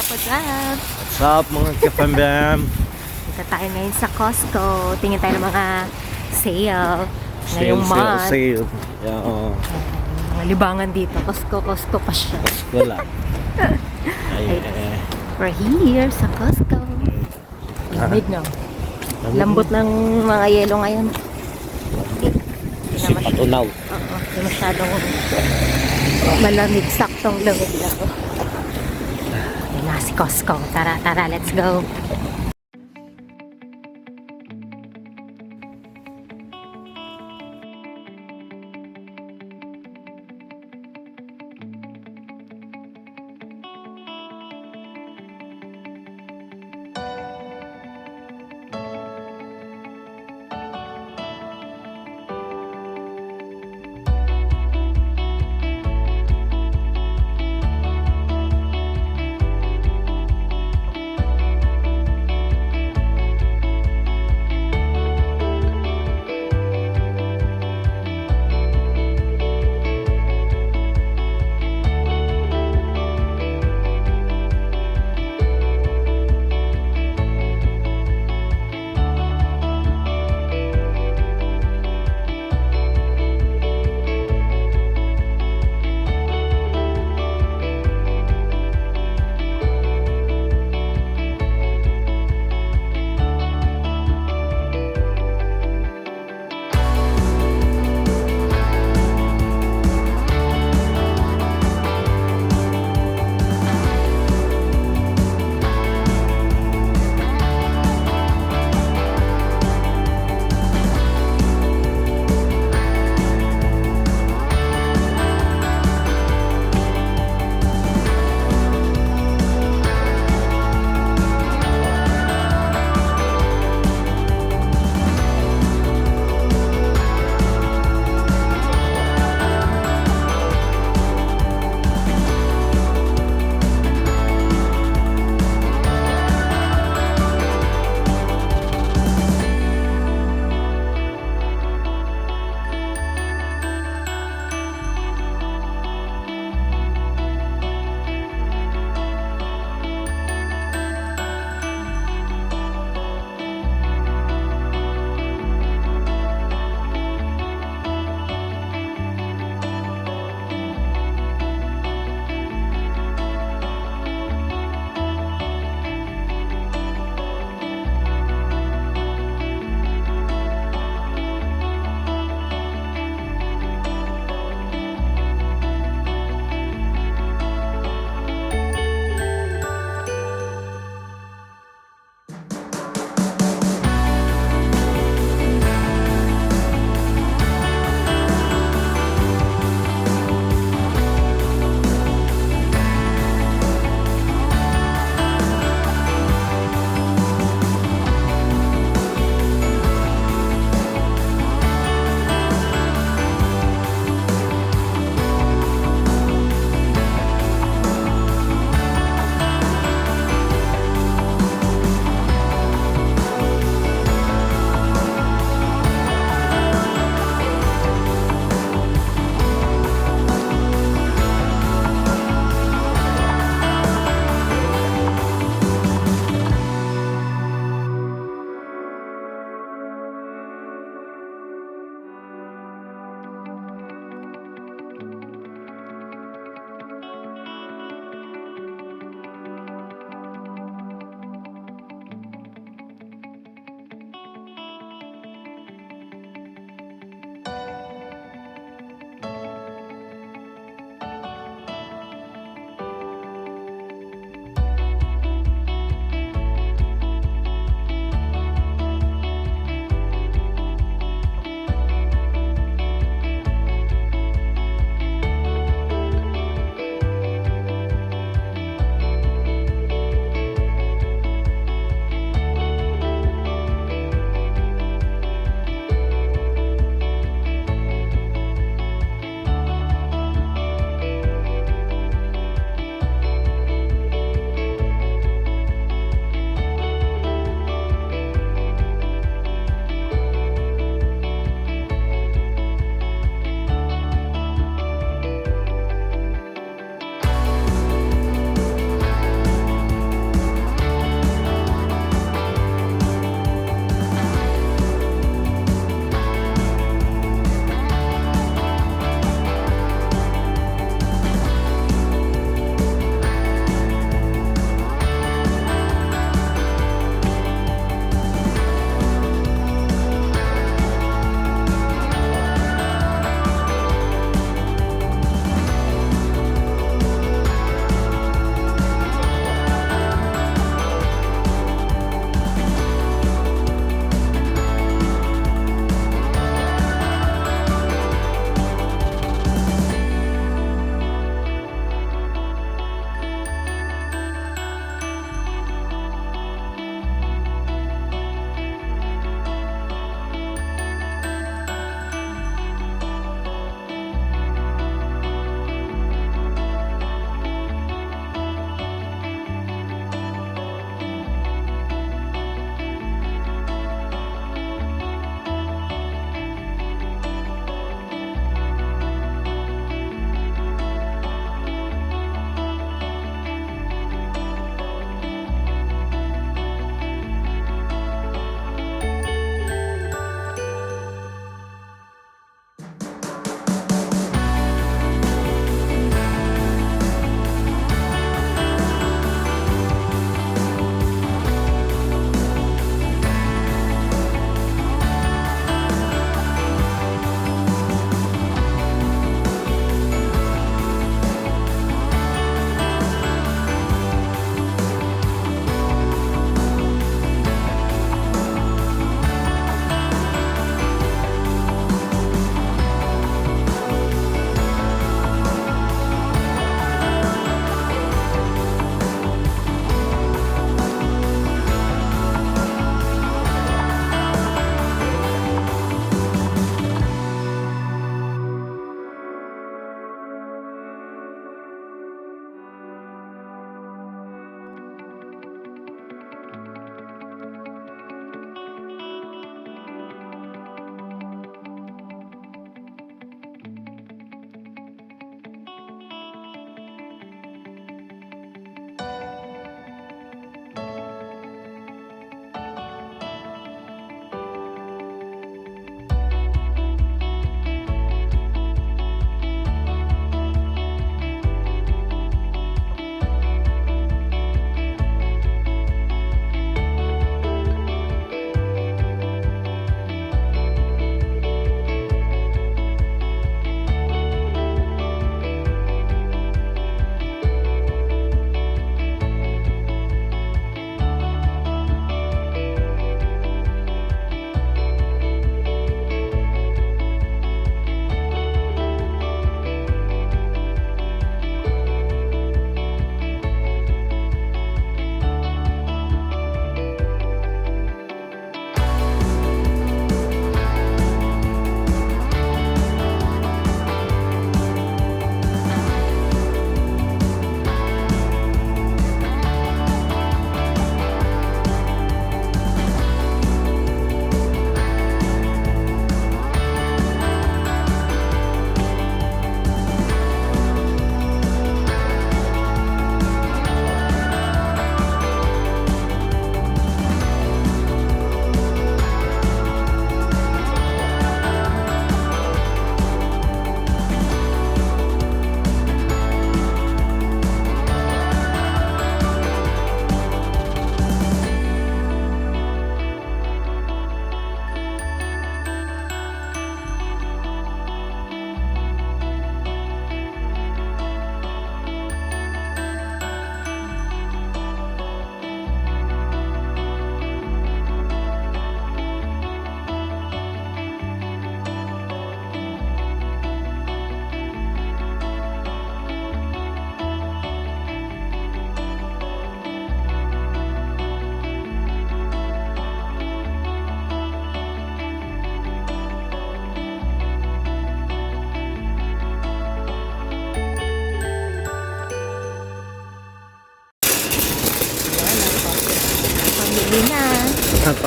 What's up? What's up mga kapambam? Dito tayo ngayon sa Costco. Tingin tayo ng mga sale. Ngayong Sale, month. sale. Yeah, Mga libangan dito. Costco pa siya. Pasko lang. Ay, We're here sa Costco. Lamig na. Lambot ng mga yelo ngayon. si Patunaw. Oo, hindi masyadong malamig. Saktong lamig lang. Ayun na si Costco. Tara, let's go.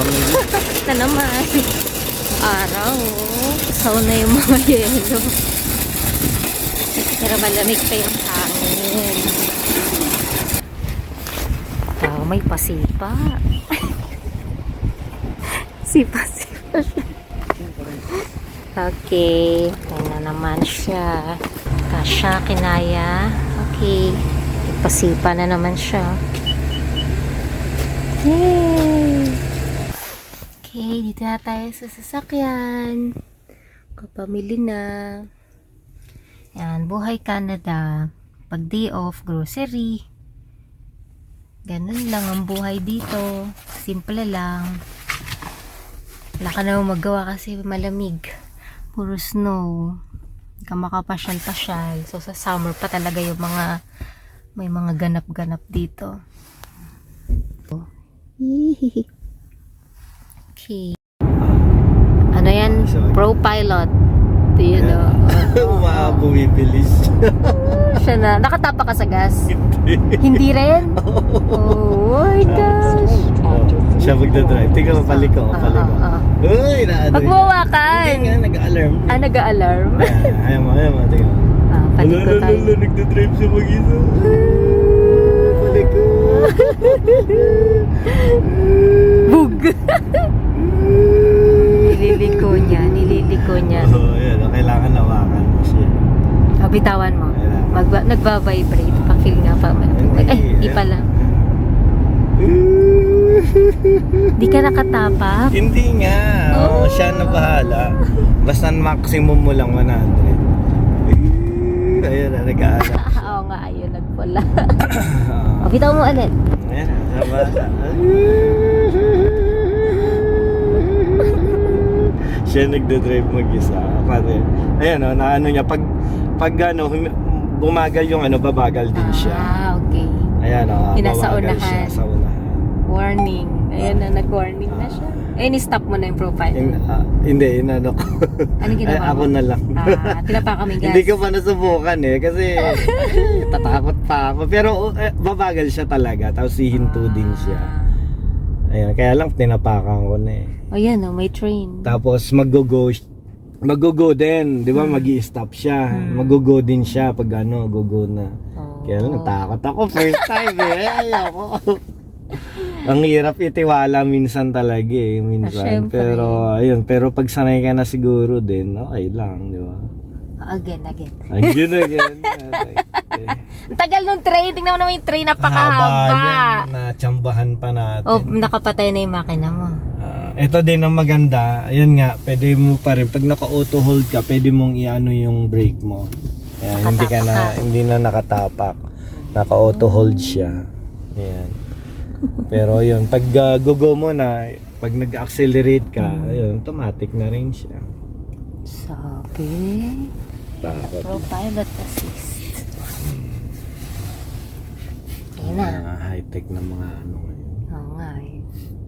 family. Na naman. Araw. Saw na yung mga yelo. Pero malamig pa yung hangin. Oh, may pasipa. Sipa-sipa siya. Okay. Ayan na naman siya. Kasya, kinaya. Okay. May pasipa na naman siya. Yay! Okay, dito na tayo sa sasakyan. Kapamili na. Yan, buhay Canada. Pag day off, grocery. Ganun lang ang buhay dito. Simple lang. Wala ka na magawa kasi malamig. Puro snow. Hindi ka makapasyal-pasyal. So sa summer pa talaga yung mga may mga ganap-ganap dito. Okay. Ano yan? Pro pilot. Do you know? Bumibilis. Siya na. Nakatapa ka sa gas? Hindi rin? Oh my gosh. Siya magdadrive. Tingnan mo, paliko. Uy, na-ano. Magmawakan. Hindi nga, nag-alarm. Nag-alarm. Ayaw mo, tingnan mo. Paliko tayo. Nagdadrive siya mag-isa. Paliko. Bug. Nililiko niya. Oo, yan. Kailangan nawakan mo siya. Bitawan mo. Nagba-vibrate. Pa-feel nga pa. Di pala. Di ka nakatapak? Hindi nga. Oo, siya na bahala. Basta maximum mo lang 100. Ayun na, nag-aalap. Oo nga, ayun, nagpula. Bitaw mo ulit. Ayan, sama. Siya nagdadrive mag-isa. Kasi, ayan o, naano niya, pag ano, bumagal yung ano, babagal din siya. Okay. Ayan o, Nasa babagal unahan. siya sa unahan. Warning. Ayun na, nag-warning na siya. Stop mo na yung profile. Hindi, inano ko. Anong ginawa mo? Ako na lang. Tinapa kami gas. Hindi ko pa nasubukan kasi tatakot pa ako. Pero babagal siya talaga, tapos hihinto din siya. Ayan, kaya lang tinapakan ko na eh. Oh yan, may train. Tapos mag-go din, di ba? Mag-i-stop siya. Mag-go din siya pag ano, go na. Kaya lang natakot ako first time eh. Ayoko. Ang hirap itiwala minsan talaga eh, minsan. Pero ayun, pero pag sanay ka na siguro din, okay lang, di ba? Again. Again. Ang tagal nung train, tingnan mo naman yung train, napakahaba. Natsambahan pa natin. Oh, nakapatay na yung makina mo. Ito din ang maganda, ayun nga, pwede mo pa rin, pag naka-auto hold ka, pwede mong i-ano yung brake mo. Ayan, hindi na nakatapak. Naka-auto hold siya. Ayan. Pero yun, pag go mo na, pag nag-accelerate ka, ayun, automatic na rin siya. Sabi. Takot. Pro pilot assist. Ayun na. Mga high-tech na mga ano ngayon. Oo nga eh.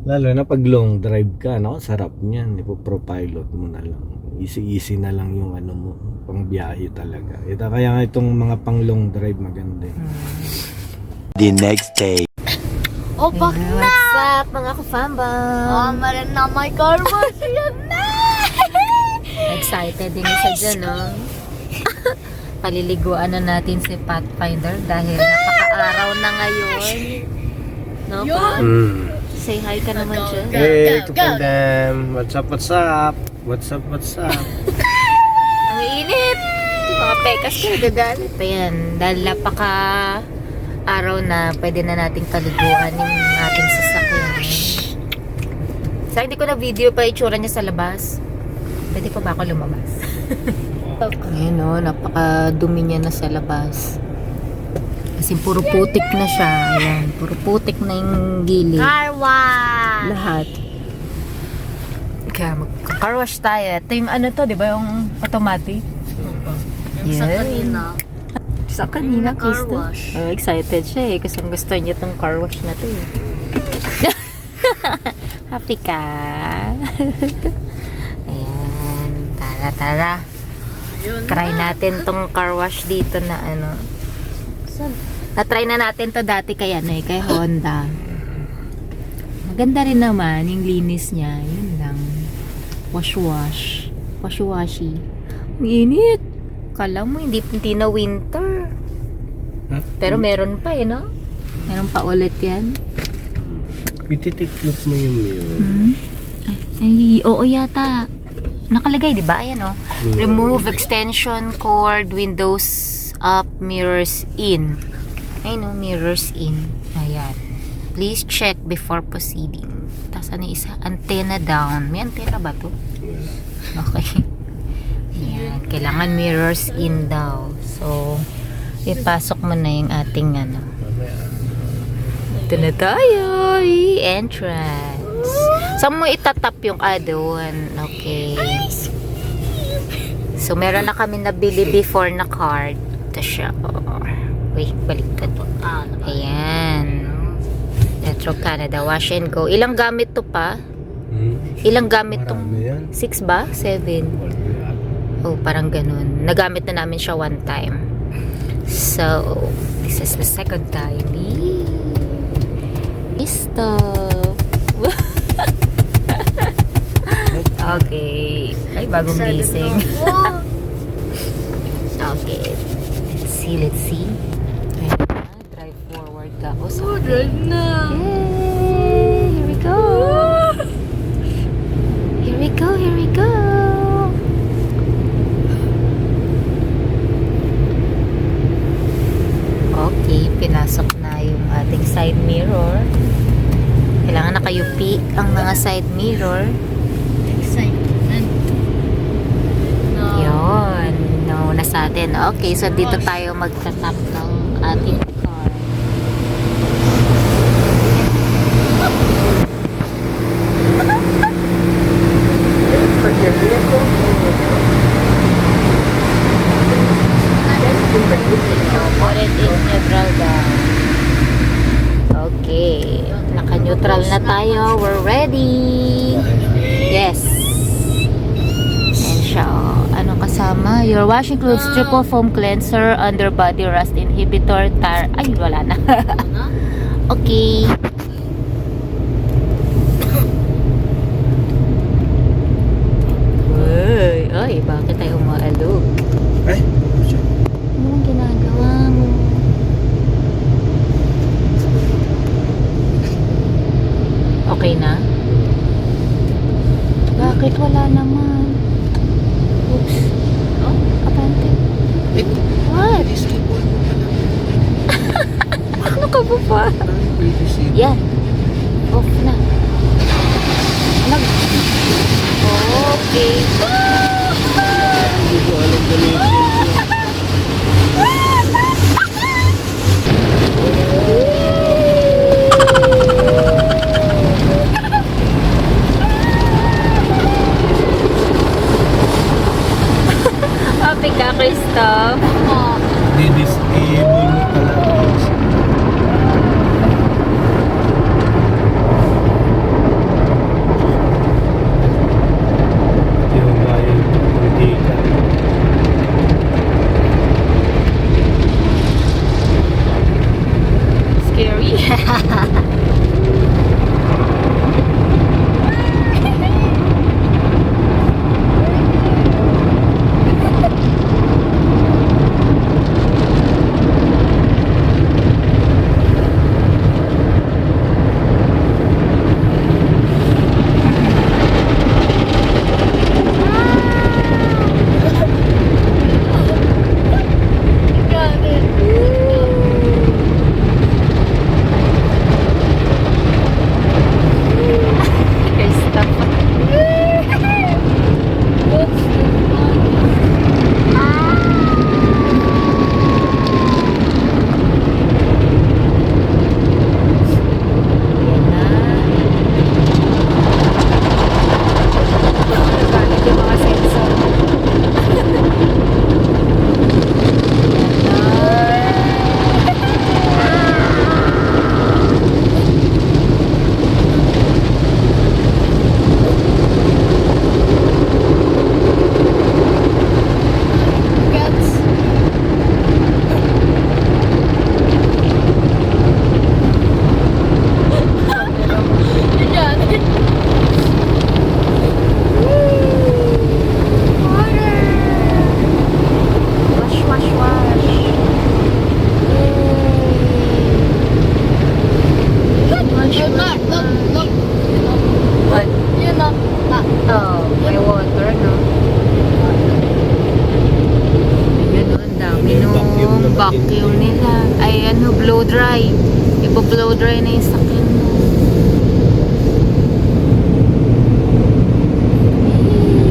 Lalo na pag long drive ka, no? Sarap niyan. Pro pilot mo na lang. Easy na lang yung ano mo. Pang biyahe talaga. Ito, kaya nga itong mga pang long drive maganda. The next day. Opak na! What's up mga kafamba? Maran na may car wash yan na! Excited din isa dyan, no? Paliliguan na natin si Pathfinder dahil napaka-araw na ngayon. No, Pa? Say hi ka naman dyan. Hey, Kapandam! What's up? What's up? Ang init! Mga pekas ka nagagalit. Ayan, dahil napaka-araw na pwede na nating paliguan yung ating sasakyan. Sa hindi ko na video pa itsura niya sa labas. Pwede pa ba ako lumabas? Ayan o, napaka-dumi niya na sa labas. Kasi puro putik na siya. Ayan, puro putik na yung gilid. Car wash! Lahat. Kaya mag-car wash tayo. Ito yung ano to, di ba? Yung automatic. Yung sa kanina. Sa kanina, car Krista. wash. Oh, excited siya eh. Kasi gusto niya tong car wash na to eh. Happy ka? Ayan. Tara. Try natin tong car wash dito na ano. Na-try na natin to dati kay ano eh, kay Honda. Maganda rin naman yung linis niya. Yun lang. Wash-wash. Washi-washi. Ang init. Kala mo, hindi na winter. Pero meron pa eh, no? Meron pa ulit yan. Ititiklop mo yung mirror. Ay, oo yata. Nakalagay, di ba? Ayan, oh. Remove extension cord, windows up, mirrors in. Ay, no, mirrors in. Ayan. Please check before proceeding. Tapos ano yung isa? Antenna down. May antenna ba to? Okay. Ayan. Kailangan mirrors in daw. So, ipasok mo na yung ating ano. Ito na tayo. Entrance. Saan mo itatap yung doon? Okay. So, meron na kami nabili before na card. Ito siya. Wait, baliktad. Ayan. Retro Canada. Wash and go. Ilang gamit to pa? Ilang gamit tong? 6 ba? 7? Oh, parang ganun. Nagamit na namin siya one time. So, this is the second time. Stop. Okay. Ay, bagong gising. Okay. Let's see. Ayan na. Drive forward ka. Oh, so Drive na. yay! Here we go. Here we go. Here we go. Okay, pinasok na yung ating side mirror. Kailangan nakayupi ang mga side mirror. Excitement. No. Yun. No, na sa atin. Okay, so dito tayo magtatap ng ating car. Put it in neutral down. Okay. Naka-neutral na tayo. We're ready. Yes. And siya. Ano kasama? Your wash includes triple foam cleanser, underbody rust inhibitor, tire. Ay, wala na. Okay. Ay, bakit tayo umaalog? Ay, Anong ginagawa mo? Okay na? Bakit wala naman? Oops. Oh, kapante. What? Ano ka ba pa? Yan. Off na. Okay. Hindi ko alam gamitin. Happy ka, Christoph? Di-disable mo talaga. Yung bayan, hindi ka. Scary. vacuum nila. Ay, ano, blow dry. Ipo-blow dry na yung sakyan mo.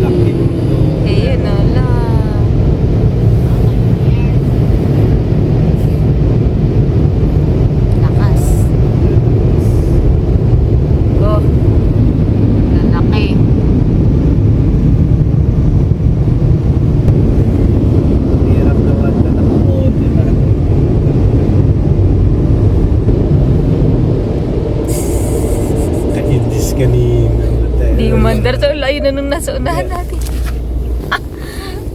Laki nito. Ayun, ala. Lakas. Oh. Lalaki. Hirap naman na nakamote na. Kaindis kanina. Di umandar sa layo na nung nasa unahan natin.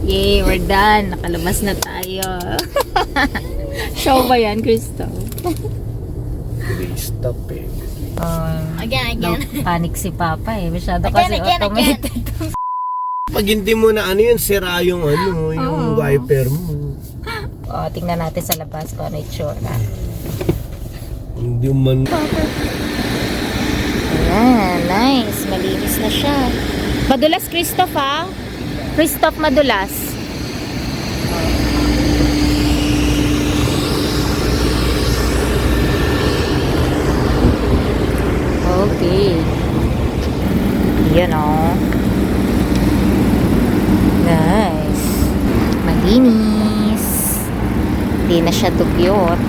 Yay, we're done. Nakalabas na tayo. Show ba yan, Crystal? Stop eh. Again. Panic si Papa eh. Masyado Again, kasi again. automated. Pag hindi mo na ano yun, sira yung ano, yung wiper mo. O, tingnan natin sa labas kung ano itsura. Hindi man. Ayan, nice. Malinis na siya. Madulas, Christoph, ha? Christoph, madulas. Okay. Yan, o. Nice. Malinis. Hindi na siya dugyot.